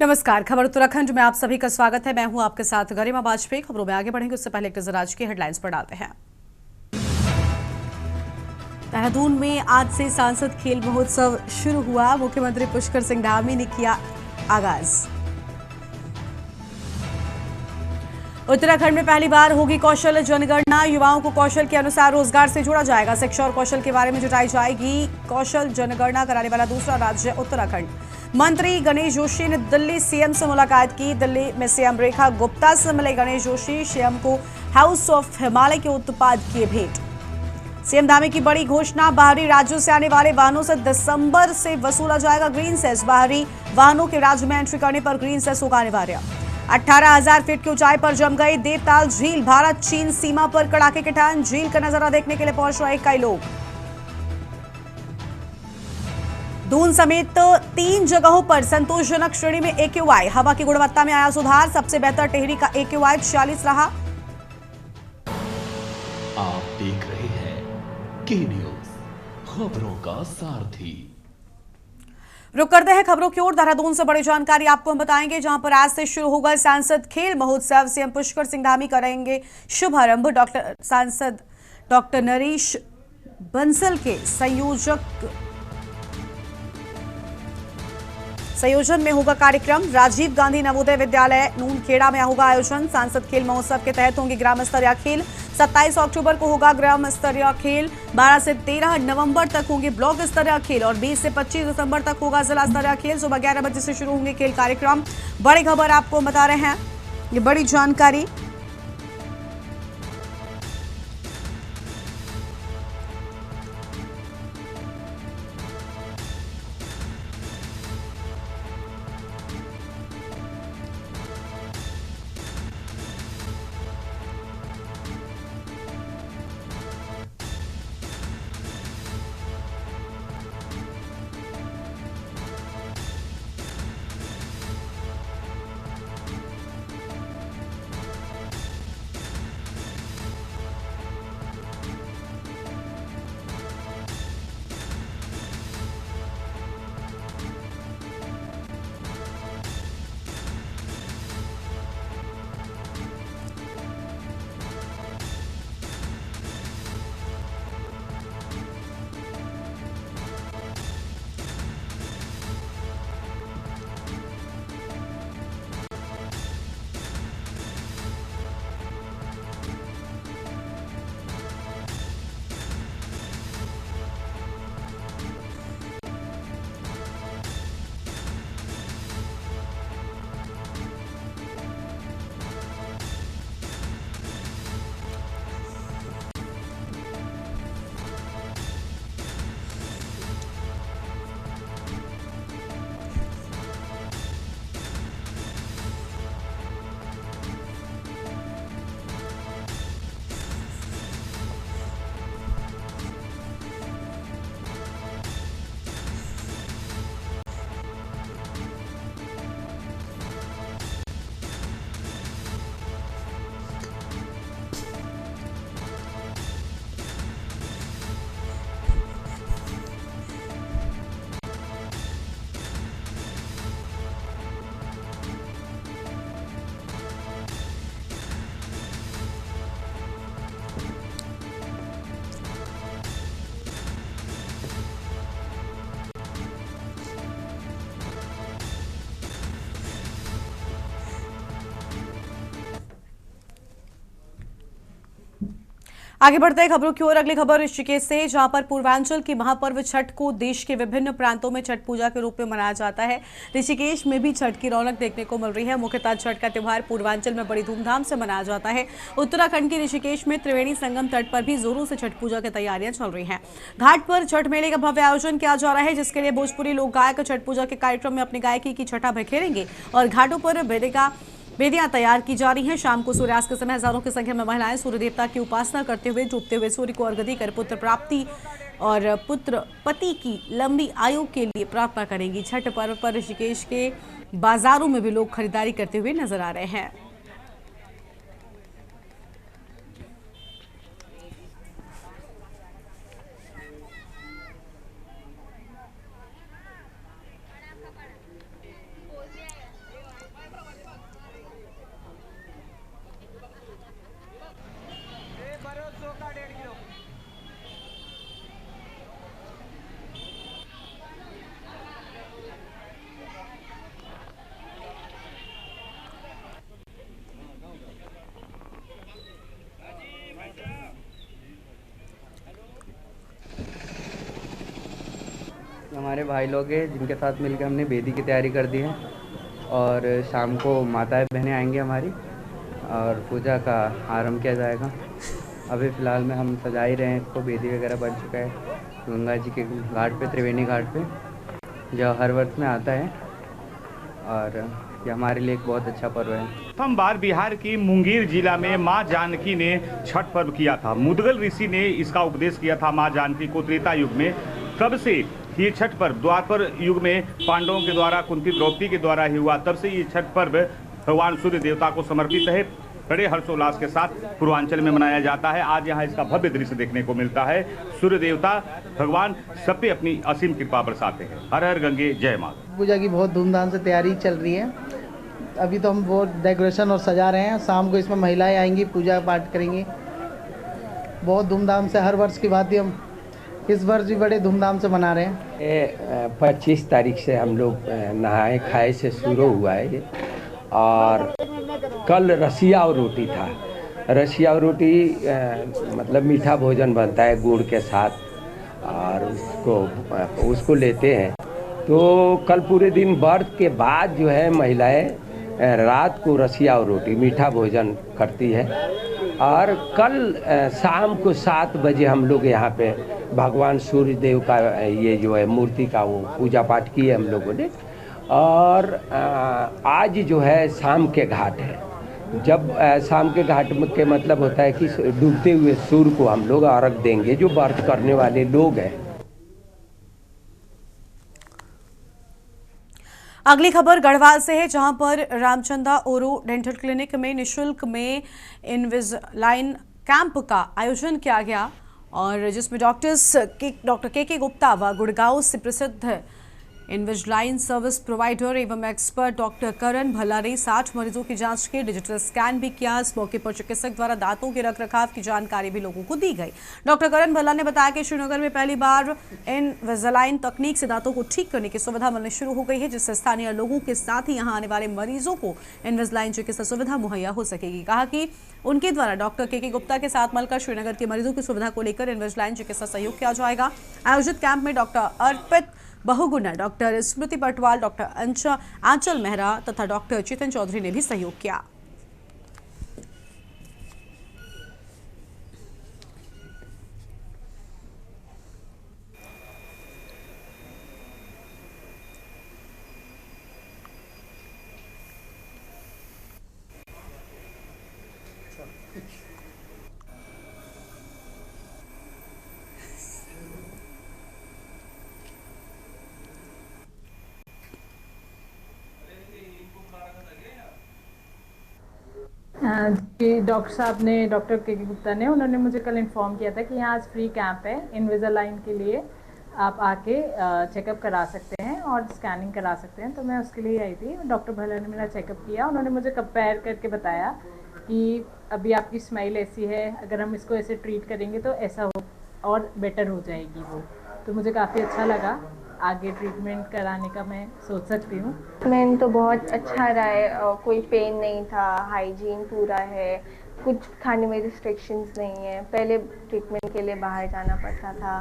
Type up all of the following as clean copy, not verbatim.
नमस्कार, खबर उत्तराखंड में आप सभी का स्वागत है। मैं हूं आपके साथ गरिमा वाजपेयी। खबरों में आगे बढ़ेंगे उससे पहले एक नजर आज की हेडलाइंस पर डालते हैं। देहरादून में आज से सांसद खेल महोत्सव शुरू हुआ। मुख्यमंत्री पुष्कर सिंह धामी ने किया आगाज। उत्तराखंड में पहली बार होगी कौशल जनगणना। युवाओं को कौशल के अनुसार रोजगार से जोड़ा जाएगा। शिक्षा और कौशल के बारे में जुटाई जाएगी कौशल जनगणना कराने वाला दूसरा राज्य उत्तराखंड। मंत्री गणेश जोशी ने दिल्ली सीएम से मुलाकात की। दिल्ली में सीएम रेखा गुप्ता से मिले गणेश जोशी। सीएम को हाउस ऑफ हिमालय के उत्पाद किए भेंट। सीएम धामी की बड़ी घोषणा, बाहरी राज्यों से आने वाले वाहनों से दिसंबर से वसूला जाएगा ग्रीन सेस। बाहरी वाहनों के राज्य में एंट्री करने पर ग्रीन सेस होगा अनिवार्य। 18,000 फीट की ऊंचाई पर जम गई देवताल झील। भारत चीन सीमा पर कड़ाके की ठंड। झील का नजारा देखने के लिए पहुंच रहे कई लोग। दून समेत 3 जगहों पर संतोषजनक श्रेणी में AQI। हवा की गुणवत्ता में आया सुधार। सबसे बेहतर टिहरी का AQI 46 रहा। आप देख रहे हैं के न्यूज, खबरों का सारथी। रुक करते हैं खबरों की ओर। देहरादून से बड़ी जानकारी आपको हम बताएंगे, जहां पर आज से शुरू होगा सांसद खेल महोत्सव। सीएम पुष्कर सिंह धामी करेंगे शुभारंभ। सांसद डॉक्टर नरेश बंसल के संयोजन में होगा कार्यक्रम। राजीव गांधी नवोदय विद्यालय नूनखेड़ा में होगा आयोजन। सांसद खेल महोत्सव के तहत होंगे ग्राम स्तरीय खेल। 27 अक्टूबर को होगा ग्राम स्तरीय खेल। 12 से 13 नवंबर तक होंगे ब्लॉक स्तरीय खेल और 20 से 25 दिसंबर तक होगा जिला स्तरीय खेल। सुबह 11 बजे से शुरू होंगे खेल कार्यक्रम। बड़ी खबर आपको बता रहे हैं, ये बड़ी जानकारी। आगे बढ़ते हैं खबरों की ओर। अगली खबर ऋषिकेश से, जहां पर पूर्वांचल की महापर्व छठ को देश के विभिन्न प्रांतों में छठ पूजा के रूप में मनाया जाता है। ऋषिकेश में भी छठ की रौनक देखने को मिल रही है। मुख्यतः छठ का त्योहार पूर्वांचल में बड़ी धूमधाम से मनाया जाता है। उत्तराखंड के ऋषिकेश में त्रिवेणी संगम तट पर भी जोरों से छठ पूजा की तैयारियां चल रही हैं। घाट पर छठ मेले का भव्य आयोजन किया जा रहा है, जिसके लिए भोजपुरी लोक गायक छठ पूजा के कार्यक्रम में अपनी गायकी की छठा बिखेरेंगे और घाटों पर वेदियां तैयार की जा रही हैं। शाम को सूर्यास्त के समय हजारों की संख्या में महिलाएं सूर्य देवता की उपासना करते हुए डूबते हुए सूर्य को अर्घ्य देकर पुत्र प्राप्ति और पुत्र पति की लंबी आयु के लिए प्रार्थना करेंगी। छठ पर्व पर ऋषिकेश के बाजारों में भी लोग खरीदारी करते हुए नजर आ रहे हैं। हमारे भाई लोग हैं जिनके साथ मिलकर हमने बेदी की तैयारी कर दी है और शाम को माताएं बहनें आएंगी हमारी और पूजा का आरंभ किया जाएगा। अभी फ़िलहाल में हम सजा ही रहे हैं इसको, बेदी वगैरह बन चुका है गंगा जी के घाट पे, त्रिवेणी घाट पे, जो हर वर्ष में आता है और ये हमारे लिए एक बहुत अच्छा पर्व है। प्रथम बार बिहार की मुंगेर जिला में मां जानकी ने छठ पर्व किया था। मुदगल ऋषि ने इसका उपदेश किया था मां जानकी को त्रेता युग में। तब से ये छठ पर्व द्वापर युग में पांडवों के द्वारा, कुंती द्रौपदी के द्वारा ही हुआ। तब से ये छठ पर्व भगवान सूर्य देवता को समर्पित है। बड़े हर्षोल्लास के साथ पूर्वांचल में मनाया जाता है। आज यहाँ इसका भव्य दृश्य देखने को मिलता है। सूर्य देवता भगवान सब पे अपनी असीम कृपा बरसाते हैं। हर हर गंगे जय मां। पूजा की बहुत धूमधाम से तैयारी चल रही है। अभी तो हम वो डेकोरेशन और सजा रहे हैं। शाम को इसमें महिलाएं आएंगी, पूजा पाठ करेंगी बहुत धूमधाम से। हर वर्ष की भांति हम इस वर्ष भी बड़े धूमधाम से मना रहे हैं। 25 तारीख से हम लोग नहाए खाए से शुरू हुआ है ये, और कल रसिया और रोटी था। रसिया और रोटी मतलब मीठा भोजन बनता है गुड़ के साथ, और उसको लेते हैं। तो कल पूरे दिन व्रत के बाद जो है महिलाएं रात को रसिया और रोटी मीठा भोजन करती है। और कल शाम को 7 बजे हम लोग यहाँ पे भगवान सूर्य देव का ये जो है मूर्ति का वो पूजा पाठ किए हम लोगों ने। और आज जो है शाम के घाट है। जब शाम के घाट के मतलब होता है कि डूबते हुए सूर्य को हम लोग अर्घ देंगे, जो व्रत करने वाले लोग हैं। अगली खबर गढ़वाल से है, जहां पर रामचंदा ओरो डेंटल क्लिनिक में निशुल्क में इनविजिलाइन कैंप का आयोजन किया गया, और जिसमें डॉक्टर के गुप्ता व गुड़गांव से प्रसिद्ध इनविजिलाइन सर्विस प्रोवाइडर एवं एक्सपर्ट डॉक्टर करण भल्ला ने 60 मरीजों की जांच की। डिजिटल स्कैन भी किया। इस मौके पर चिकित्सक द्वारा दांतों के रखरखाव की जानकारी भी लोगों को दी गई। डॉक्टर करण भल्ला ने बताया कि श्रीनगर में पहली बार इनविजिलाइन तकनीक से दांतों को ठीक करने की सुविधा मिलनी शुरू हो गई है, जिससे स्थानीय लोगों के साथ ही यहां आने वाले मरीजों को इनविजिलाइन चिकित्सा सुविधा मुहैया हो सकेगी। कहा कि उनके द्वारा डॉक्टर के गुप्ता के साथ मिलकर श्रीनगर के मरीजों की सुविधा को लेकर इनविजिलाइन चिकित्सा सहयोग किया जाएगा। आयोजित कैंप में डॉक्टर अर्पित बहुगुणा, डॉक्टर स्मृति पटवाल, डॉक्टर आंचल मेहरा तथा डॉक्टर चेतन चौधरी ने भी सहयोग किया। डॉक्टर साहब ने, डॉक्टर के गुप्ता ने, उन्होंने मुझे कल इन्फॉर्म किया था कि यहाँ आज फ्री कैंप है इनविजिलाइन के लिए। आप आके चेकअप करा सकते हैं और स्कैनिंग करा सकते हैं। तो मैं उसके लिए आई थी। डॉक्टर भल्ला ने मेरा चेकअप किया। उन्होंने मुझे कंपेयर करके बताया कि अभी आपकी स्माइल ऐसी है, अगर हम इसको ऐसे ट्रीट करेंगे तो ऐसा हो और बेटर हो जाएगी वो। तो मुझे काफ़ी अच्छा लगा। आगे ट्रीटमेंट कराने का मैं सोच सकती हूँ। ट्रीटमेंट तो बहुत अच्छा रहा है, कोई पेन नहीं था, हाइजीन पूरा है, कुछ खाने में रिस्ट्रिक्शंस नहीं है। पहले ट्रीटमेंट के लिए बाहर जाना पड़ता था,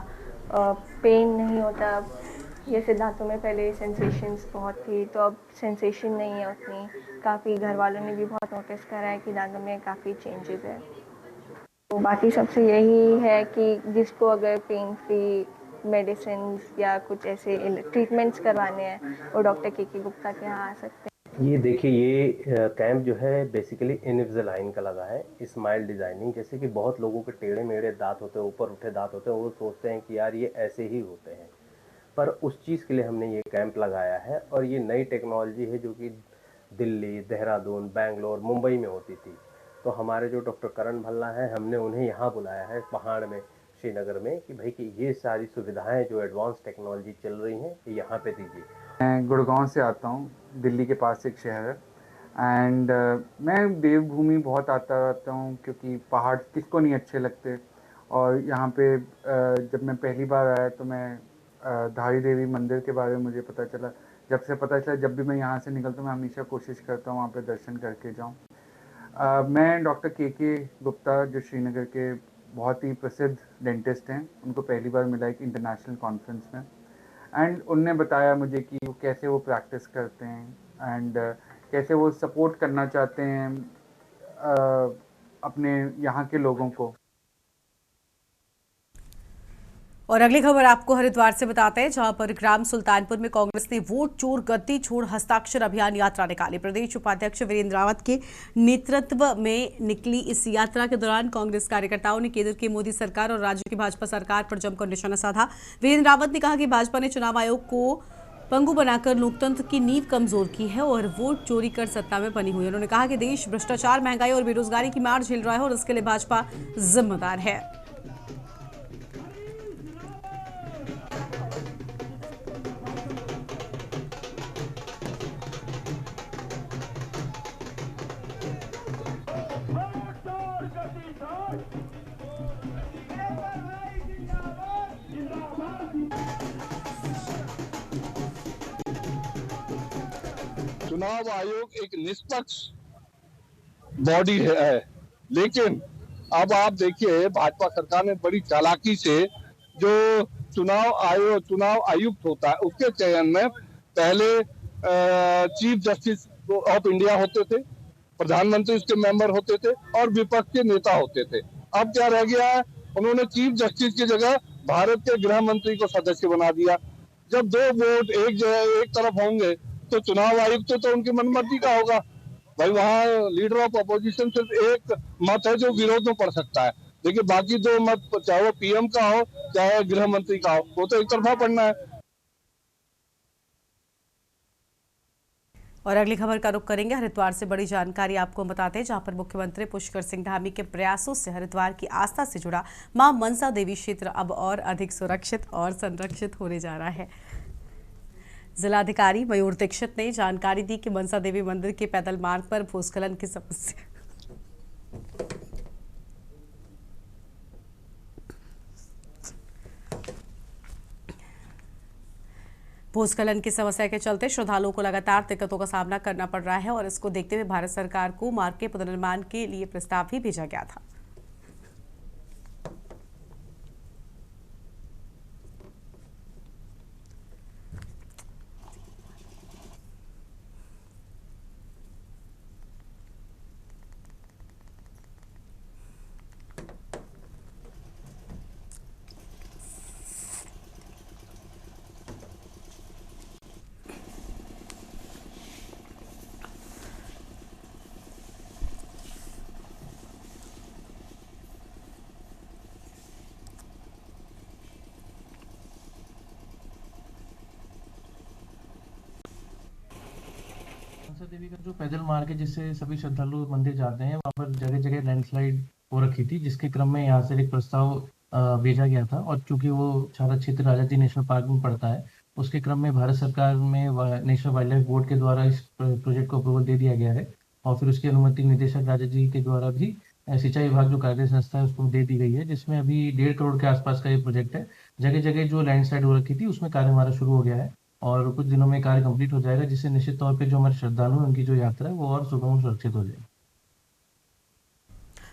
पेन नहीं होता। जैसे दांतों में पहले सेंसेशंस बहुत थी, तो अब सेंसेशन नहीं है उतनी। काफ़ी घर वालों ने भी बहुत नोटिस करा है कि दांतों में काफ़ी चेंजेस है। तो बाकी सबसे यही है कि जिसको अगर पेन फ्री मेडिसिन या कुछ ऐसे ट्रीटमेंट्स करवाने हैं, वो डॉक्टर के गुप्ता के यहाँ आ सकते हैं। ये देखिए, ये कैंप जो है बेसिकली इनविजिलाइन का लगा है, स्माइल डिज़ाइनिंग। जैसे कि बहुत लोगों के टेढ़े मेढ़े दांत होते हैं, ऊपर उठे दांत होते हैं, वो सोचते हैं कि यार ये ऐसे ही होते हैं, पर उस चीज़ के लिए हमने ये कैंप लगाया है। और ये नई टेक्नोलॉजी है जो कि दिल्ली, देहरादून, बेंगलोर, मुंबई में होती थी। तो हमारे जो डॉक्टर करण भल्ला हैं, हमने उन्हें यहाँ बुलाया है पहाड़ में, श्रीनगर में, कि भाई कि ये सारी सुविधाएं जो एडवांस टेक्नोलॉजी चल रही हैं ये यहाँ पे दीजिए। मैं गुड़गांव से आता हूँ, दिल्ली के पास एक शहर है। एंड मैं देवभूमि बहुत आता रहता हूँ, क्योंकि पहाड़ किसको नहीं अच्छे लगते। और यहाँ पे जब मैं पहली बार आया तो मैं धारी देवी मंदिर के बारे में मुझे पता चला। जब भी मैं यहाँ से निकलता हूँ, मैं हमेशा कोशिश करता हूँ वहाँ पे दर्शन करके जाऊँ। मैं डॉक्टर के गुप्ता, जो श्रीनगर के बहुत ही प्रसिद्ध डेंटिस्ट हैं, उनको पहली बार मिला एक इंटरनेशनल कॉन्फ्रेंस में। एंड उनने बताया मुझे कि वो कैसे वो प्रैक्टिस करते हैं एंड कैसे वो सपोर्ट करना चाहते हैं अपने यहाँ के लोगों को। और अगली खबर आपको हरिद्वार से बताते हैं, जहां पर ग्राम सुल्तानपुर में कांग्रेस ने वोट चोर गद्दी छोड़ हस्ताक्षर अभियान यात्रा निकाली। प्रदेश उपाध्यक्ष वीरेंद्र रावत के नेतृत्व में निकली इस यात्रा के दौरान कांग्रेस कार्यकर्ताओं ने केंद्र की मोदी सरकार और राज्य की भाजपा सरकार पर जमकर निशाना साधा। वीरेंद्र रावत ने कहा कि भाजपा ने चुनाव आयोग को पंगु बनाकर लोकतंत्र की नींव कमजोर की है और वोट चोरी कर सत्ता में बनी हुई है। उन्होंने कहा कि देश भ्रष्टाचार, महंगाई और बेरोजगारी की मार झेल रहा है और इसके लिए भाजपा जिम्मेदार है। चुनाव आयोग एक निष्पक्ष बॉडी है, लेकिन अब आप देखिए भाजपा सरकार ने बड़ी चालाकी से जो चुनाव आयुक्त होता है उसके चयन में पहले चीफ जस्टिस ऑफ इंडिया होते थे, प्रधानमंत्री उसके मेंबर होते थे और विपक्ष के नेता होते थे। अब क्या रह गया है, उन्होंने चीफ जस्टिस की जगह भारत के गृह मंत्री को सदस्य बना दिया। जब दो वोट एक तरफ होंगे तो चुनाव आयुक्त तो उनकी मनमर्जी का होगा। भाई वहाँ लीडर ऑफ अपोजिशन सिर्फ एक मत है जो विरोध में पड़ सकता है, लेकिन बाकी दो मत, चाहे वो पीएम का हो चाहे गृह मंत्री का हो, वो तो एक तरफा पड़ना है। और अगली खबर का रुख करेंगे हरिद्वार से। बड़ी जानकारी आपको बताते हैं, जहां पर मुख्यमंत्री पुष्कर सिंह धामी के प्रयासों से हरिद्वार की आस्था से जुड़ा मां मनसा देवी क्षेत्र अब और अधिक सुरक्षित और संरक्षित होने जा रहा है। जिलाधिकारी मयूर दीक्षित ने जानकारी दी कि मनसा देवी मंदिर के पैदल मार्ग पर भूस्खलन की समस्या के चलते श्रद्धालुओं को लगातार दिक्कतों का सामना करना पड़ रहा है और इसको देखते हुए भारत सरकार को मार्ग के पुनर्निर्माण के लिए प्रस्ताव भी भेजा गया था। मनसा देवी का जो पैदल मार्ग है जिससे सभी श्रद्धालु मंदिर जाते हैं, वहाँ पर जगह जगह लैंडस्लाइड हो रखी थी, जिसके क्रम में यहाँ से एक प्रस्ताव भेजा गया था और चूंकि वो सारा क्षेत्र राजाजी नेशनल पार्क में पड़ता है, उसके क्रम में भारत सरकार में नेशनल वाइल्ड लाइफ बोर्ड के द्वारा इस प्रोजेक्ट को अप्रूवल दे दिया गया है और फिर उसकी अनुमति निदेशक राजाजी के द्वारा भी सिंचाई विभाग जो कार्य संस्था है उसको दे दी गई है, जिसमें अभी 1.5 करोड़ के आसपास का ये प्रोजेक्ट है। जगह जगह जो लैंडस्लाइड हो रखी थी उसमें कार्य हमारा शुरू हो गया है और कुछ दिनों में कार्य कंप्लीट हो जाएगा, जिससे निश्चित तौर पे जो हमारे श्रद्धालु हैं उनकी जो यात्रा है वो और सुगम और सुरक्षित हो जाएगी।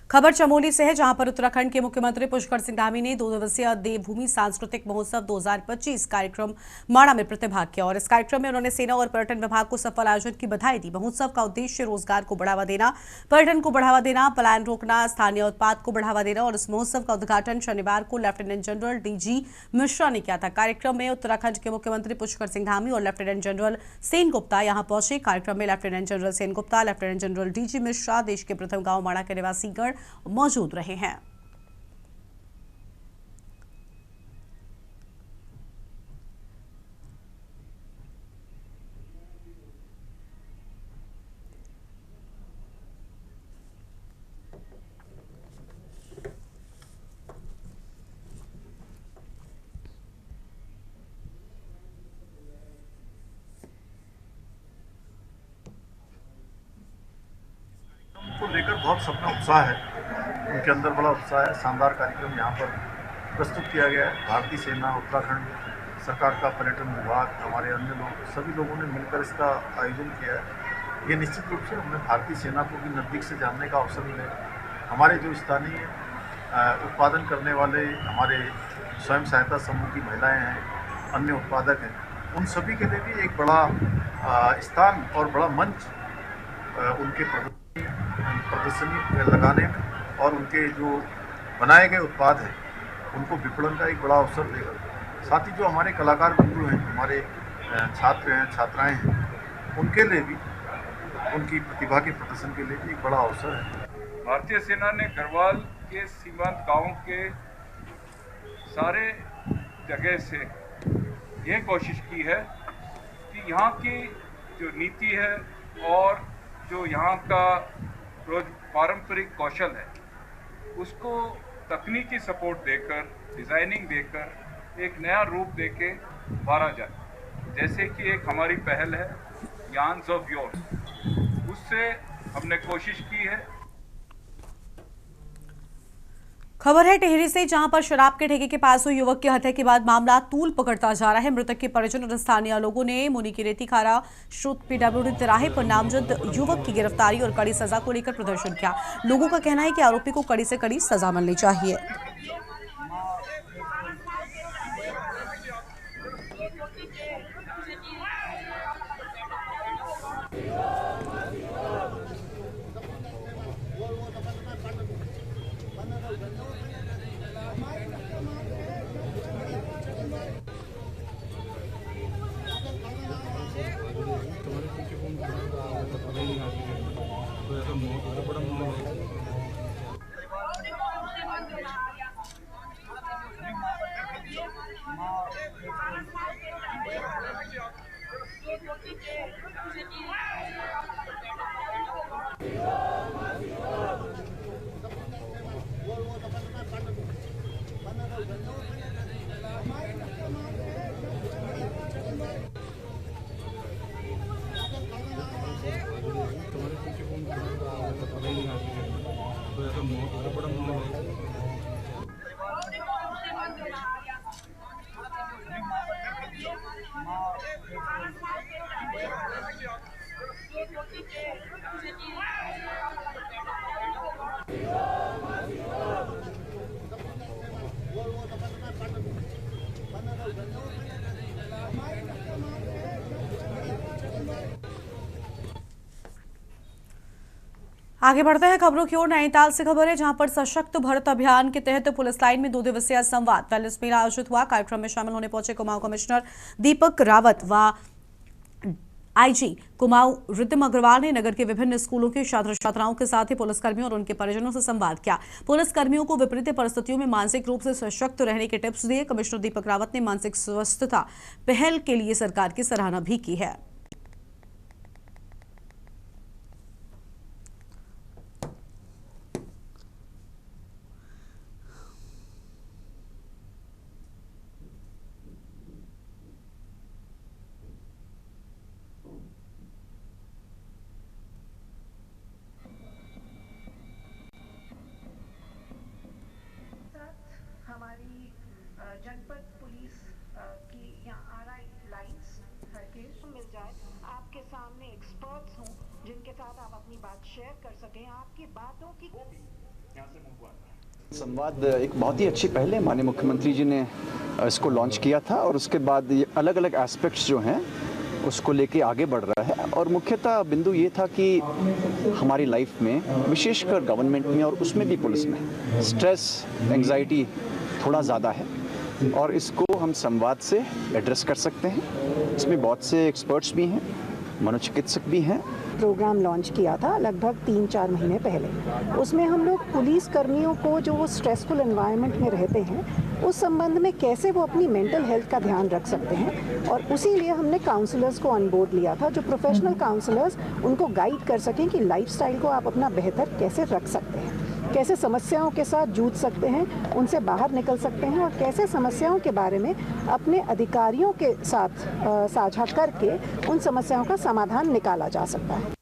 खबर चमोली से है, जहां पर उत्तराखंड के मुख्यमंत्री पुष्कर सिंह धामी ने 2 दिवसीय देवभूमि सांस्कृतिक महोत्सव 2025 कार्यक्रम माणा में प्रतिभाग किया और इस कार्यक्रम में उन्होंने सेना और पर्यटन विभाग को सफल आयोजन की बधाई दी। महोत्सव का उद्देश्य रोजगार को बढ़ावा देना, पर्यटन को बढ़ावा देना, पलायन रोकना, स्थानीय उत्पाद को बढ़ावा देना और इस महोत्सव का उद्घाटन शनिवार को लेफ्टिनेंट जनरल डीजी मिश्रा ने किया था। कार्यक्रम में उत्तराखंड के मुख्यमंत्री पुष्कर सिंह धामी और लेफ्टिनेंट जनरल सेन गुप्ता यहां पहुंचे। कार्यक्रम में lieutenant general Sen Gupta, lieutenant general DG Mishra, देश के प्रथम गांव माणा के निवासीगण मौजूद रहे हैं। को लेकर बहुत सबका उत्साह है, उनके अंदर बड़ा उत्साह है। शानदार कार्यक्रम यहाँ पर प्रस्तुत किया गया है। भारतीय सेना, उत्तराखंड सरकार का पर्यटन विभाग, हमारे अन्य लोग, सभी लोगों ने मिलकर इसका आयोजन किया है। ये निश्चित रूप से हमें भारतीय सेना को भी नज़दीक से जानने का अवसर मिले। हमारे जो स्थानीय उत्पादन करने वाले हमारे स्वयं सहायता समूह की महिलाएं हैं, अन्य उत्पादक हैं, उन सभी के लिए भी एक बड़ा स्थान और बड़ा मंच उनके प्रदर्शनी लगाने में और उनके जो बनाए गए उत्पाद हैं उनको विपणन का एक बड़ा अवसर देगा। साथ ही जो हमारे कलाकार बंधु हैं, हमारे छात्र हैं, छात्राएं हैं, उनके लिए भी उनकी प्रतिभा के प्रदर्शन के लिए भी एक बड़ा अवसर है। भारतीय सेना ने गढ़वाल के सीमांत गांवों के सारे जगह से ये कोशिश की है कि यहाँ की जो नीति है और जो यहाँ का पारंपरिक कौशल है उसको तकनीकी सपोर्ट देकर, डिज़ाइनिंग देकर एक नया रूप देके उभारा जाए। जैसे कि एक हमारी पहल है यार्न्स ऑफ योर्स, उससे हमने कोशिश की है। खबर है टिहरी से, जहां पर शराब के ठेके के पास हुई युवक की हत्या के बाद मामला तूल पकड़ता जा रहा है। मृतक के परिजन और स्थानीय लोगों ने मुनि की रेती खारा श्रुत पीडब्ल्यूडी तिराहे पर नामजद युवक की गिरफ्तारी और कड़ी सजा को लेकर प्रदर्शन किया। लोगों का कहना है कि आरोपी को कड़ी से कड़ी सजा मिलनी चाहिए। आगे बढ़ते हैं खबरों की ओर। नैनीताल से खबर है, जहां पर सशक्त भारत अभियान के तहत पुलिस लाइन में 2 दिवसीय संवाद वेलनेस मेला आयोजित हुआ। कार्यक्रम में शामिल होने पहुंचे कुमाऊं कमिश्नर दीपक रावत व आईजी कुमाऊं रितिम अग्रवाल ने नगर के विभिन्न स्कूलों के छात्र छात्राओं के साथ ही पुलिसकर्मियों और उनके परिजनों से संवाद किया। पुलिसकर्मियों को विपरीत परिस्थितियों में मानसिक रूप से सशक्त रहने के टिप्स दिए। कमिश्नर दीपक रावत ने मानसिक स्वस्थता पहल के लिए सरकार की सराहना भी की है। हमारी जनपद पुलिस की यहाँ RI लाइन्स मिल जाए, आपके सामने एक्सपर्ट्स हों जिनके साथ आप अपनी बात शेयर कर सकें, आपकी बातों की संवाद एक बहुत ही अच्छी पहल है। माननीय मुख्यमंत्री जी ने इसको लॉन्च किया था और उसके बाद ये अलग अलग एस्पेक्ट्स जो हैं उसको लेके आगे बढ़ रहा है। और मुख्यतः बिंदु ये था कि हमारी लाइफ में, विशेषकर गवर्नमेंट में और उसमें भी पुलिस में, स्ट्रेस, एंग्जाइटी थोड़ा ज़्यादा है और इसको हम संवाद से एड्रेस कर सकते हैं। इसमें बहुत से एक्सपर्ट्स भी हैं, मनोचिकित्सक भी हैं। प्रोग्राम लॉन्च किया था लगभग 3-4 महीने पहले। उसमें हम लोग पुलिस कर्मियों को जो वो स्ट्रेसफुल एनवायरनमेंट में रहते हैं उस संबंध में कैसे वो अपनी मेंटल हेल्थ का ध्यान रख सकते हैं, और उसी लिए हमने काउंसलर्स को ऑन बोर्ड लिया था, जो प्रोफेशनल काउंसलर्स उनको गाइड कर सकें कि लाइफस्टाइल को आप अपना बेहतर कैसे रख सकते हैं, कैसे समस्याओं के साथ जूझ सकते हैं, उनसे बाहर निकल सकते हैं और कैसे समस्याओं के बारे में अपने अधिकारियों के साथ साझा करके उन समस्याओं का समाधान निकाला जा सकता है।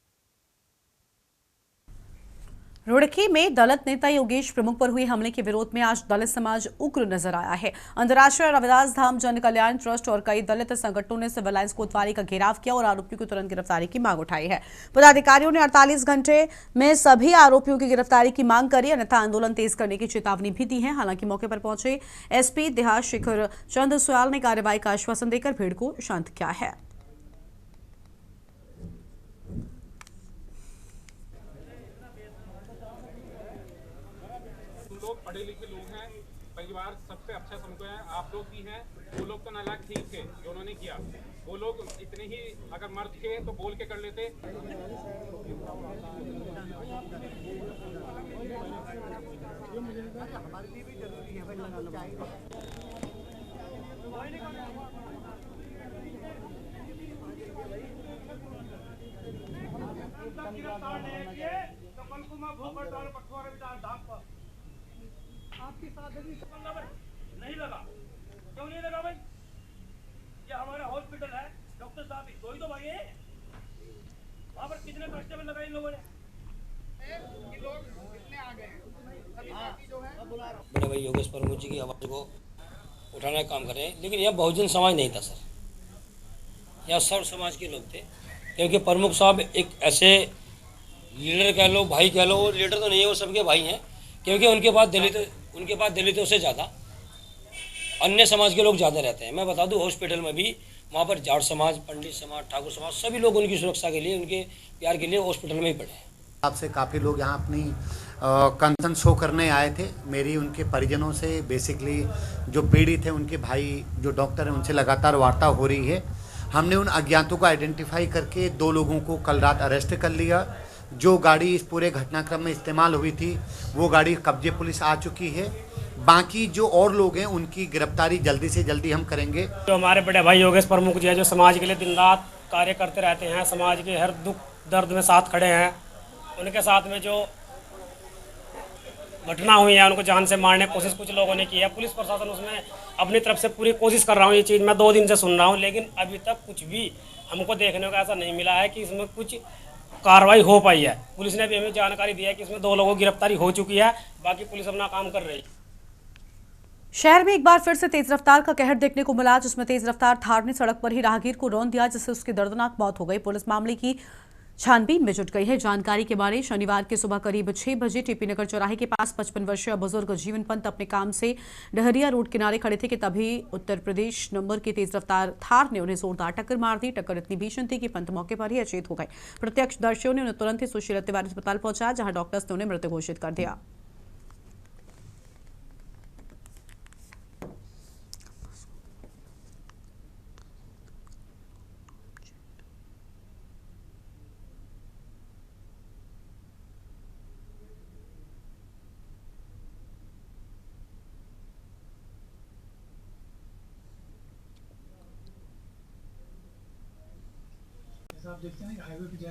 रुड़की में दलित नेता योगेश प्रमुख पर हुए हमले के विरोध में आज दलित समाज उग्र नजर आया है। अंतर्राष्ट्रीय रविदास धाम जन कल्याण ट्रस्ट और कई दलित संगठनों ने सिविल लाइंस कोतवाली का घेराव किया और आरोपियों की तुरंत गिरफ्तारी की मांग उठाई है। पदाधिकारियों ने 48 घंटे में सभी आरोपियों की गिरफ्तारी की मांग करी, अन्यथा आंदोलन तेज करने की चेतावनी भी दी है। हालांकि मौके पर पहुंचे एसपी देहात शिखर चंद सुयाल ने कार्रवाई का आश्वासन देकर भीड़ को शांत किया है। पढ़े लिखे लोग हैं, परिवार सबसे अच्छा समझते हैं, आप लोग भी हैं। वो लोग तो नालायक ठीक थे जो उन्होंने किया, वो लोग इतने ही अगर मर्द थे तो बोल के कर लेते। हमारे लिए भी जरूरी है। आपकी नहीं लगा, क्यों नहीं लगा भाई? ये हमारा हॉस्पिटल है, डॉक्टर साहब कोई तो भाई है। वहाँ पर कितने कांस्टेबल लगाए इन लोगों ने? लोग कितने आ गए? बड़े भाई योगेश प्रमुख जी की आवाज़ को उठाने का काम कर रहे हैं, लेकिन यह बहुजन समाज नहीं था सर, यह सर्व समाज के लोग थे। क्योंकि प्रमुख साहब एक ऐसे लीडर कह लो, भाई कह लो, लीडर तो नहीं है, वो सबके भाई हैं। क्योंकि उनके पास दलितों से ज़्यादा अन्य समाज के लोग ज़्यादा रहते हैं। मैं बता दूं, हॉस्पिटल में भी वहाँ पर जाट समाज, पंडित समाज, ठाकुर समाज, सभी लोग उनकी सुरक्षा के लिए, उनके प्यार के लिए हॉस्पिटल में ही पड़े हैं। आपसे काफ़ी लोग यहाँ अपनी कंसर्न शो करने आए थे। मेरी उनके परिजनों से बेसिकली जो पीड़ित हैं उनके भाई जो डॉक्टर हैं उनसे लगातार वार्ता हो रही है। हमने उन अज्ञातों को आइडेंटिफाई करके 2 लोगों को कल रात अरेस्ट कर लिया। जो गाड़ी इस पूरे घटनाक्रम में इस्तेमाल हुई थी वो गाड़ी कब्जे पुलिस आ चुकी है। बाकी जो और लोग हैं उनकी गिरफ्तारी जल्दी से जल्दी हम करेंगे। जो हमारे बड़े भाई योगेश प्रमुख जी है, जो समाज के लिए दिन रात कार्य करते रहते हैं, समाज के हर दुख दर्द में साथ खड़े हैं, उनके साथ में जो घटना हुई है उनको जान से मारने की कोशिश कुछ लोगों ने की है। पुलिस प्रशासन उसमें अपनी तरफ से पूरी कोशिश कर रहा हूँ। ये चीज़ मैं 2 दिन से सुन रहा हूँ, लेकिन अभी तक कुछ भी हमको देखने को ऐसा नहीं मिला है कि इसमें कुछ कार्रवाई हो पाई है। पुलिस ने भी हमें जानकारी दी है कि इसमें 2 लोगों की गिरफ्तारी हो चुकी है, बाकी पुलिस अपना काम कर रही है। शहर में एक बार फिर से तेज रफ्तार का कहर देखने को मिला, जिसमें तेज रफ्तार थार ने सड़क पर ही राहगीर को रौंद दिया, जिससे उसकी दर्दनाक मौत हो गई। पुलिस मामले की छानबीन में जुट गई है। जानकारी के बारे शनिवार की सुबह करीब 6 बजे टीपी नगर चौराहे के पास 55 वर्षीय बुजुर्ग जीवन पंत अपने काम से डहरिया रोड किनारे खड़े थे कि तभी उत्तर प्रदेश नंबर की तेज रफ्तार थार ने उन्हें जोरदार टक्कर मार दी। टक्कर इतनी भीषण थी कि पंत मौके पर ही अचेत हो गए। प्रत्यक्षदर्शियों ने उन्हें तुरंत ही सुशीला तिवारी अस्पताल पहुंचाया, जहां डॉक्टर्स ने उन्हें मृत घोषित कर दिया।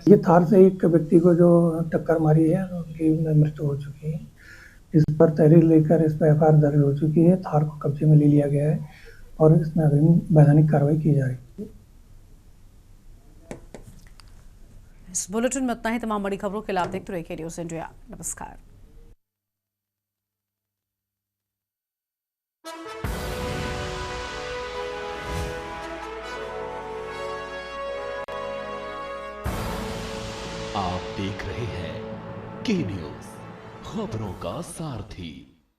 ये थार से एक व्यक्ति को जो टक्कर मारी है उनकी मृत्यु हो चुकी है। इस पर तहरीर लेकर इस पर एफआईआर दर्ज हो चुकी है। थार को कब्जे में ले लिया गया है और इसमें अग्रिम वैधानिक कार्रवाई की जा रही है। इस बुलेटिन में इतना ही। तमाम बड़ी खबरों के लिए आप देखते रहिए न्यूज़ इंडिया। नमस्कार। आप देख रहे हैं के न्यूज़, खबरों का सारथी।